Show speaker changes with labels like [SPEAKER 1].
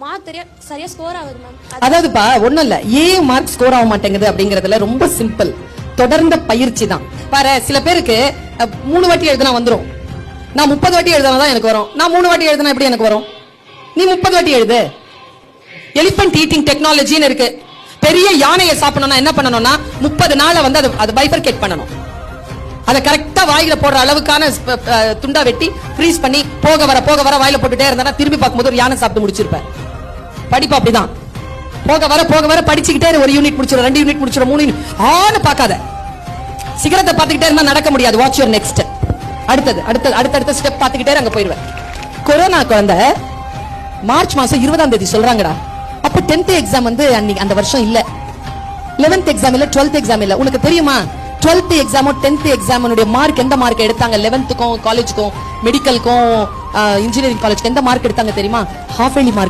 [SPEAKER 1] Mark சரியா score ஆகுது ma'am.
[SPEAKER 2] அதாவதுப்பா ஒண்ணும் இல்ல, ஏன் மார்க் ஸ்கோர் ஆக மாட்டேங்குது அப்படிங்கறதுல ரொம்ப சிம்பிள், தொடர்ந்த பயிற்சி தான். பாரு, சில பேருக்கு 3 வாட்டி எழுதுனா வந்துரும். நான் 30 வாட்டி எழுதுனாதான் எனக்கு வரும். நான் 3 வாட்டி எழுதுனா எப்படி எனக்கு வரும்? நீ 30 வாட்டி எழுது. எலிபென்ட் ஈட்டிங் டெக்னாலஜின்னு இருக்கு. பெரிய யானையை சாப்பிடணும்னா என்ன பண்ணணும்னா 30 நாளை வந்து அதை பைஃபர்கேட் பண்ணணும். அதை கரெக்டா வாயில போடுற அளவுக்கான துண்டா வெட்டி ஃப்ரீஸ் பண்ணி போக வர வாயில போட்டுட்டே இருந்தா திரும்பி பார்க்கும்போது ஒரு யானை சாப்பிட்டு முடிச்சிருப்பேன். படிப்பு அப்படிதான். போக வர படிச்சுக்கிட்டே ஒரு யூனிட் முடிச்சிடும், 2 யூனிட் முடிச்சிடும், 3 யூனிட் ஆன்னு பார்க்காத. சிகரத்தை பார்த்துக்கிட்டே இருந்தா நடக்க முடியாது. Watch your next. அடுத்த ஸ்டெப் பார்த்துக்கிட்டே அங்க போயிடுவேன். கொரோனா குழந்தை மார்ச் மாசம் 20ஆம் தேதி சொல்றாங்கடா. அப்ப 10th எக்ஸாம் வந்து அன்னைக்கு அந்த வருஷம் இல்ல, 11th எக்ஸாம் இல்ல, 12th எக்ஸாம் இல்ல. உனக்கு தெரியுமா 12th எக்ஸாமோ 10th எக்ஸாமோட மார்க் எந்த மார்க் எடுத்தாங்க? 11th காலேஜுக்கும் மெடிக்கலுக்கும் இன்ஜினியரிங் காலேஜ்க்கு எந்த மார்க் எடுத்தாங்க தெரியுமா? Half early mark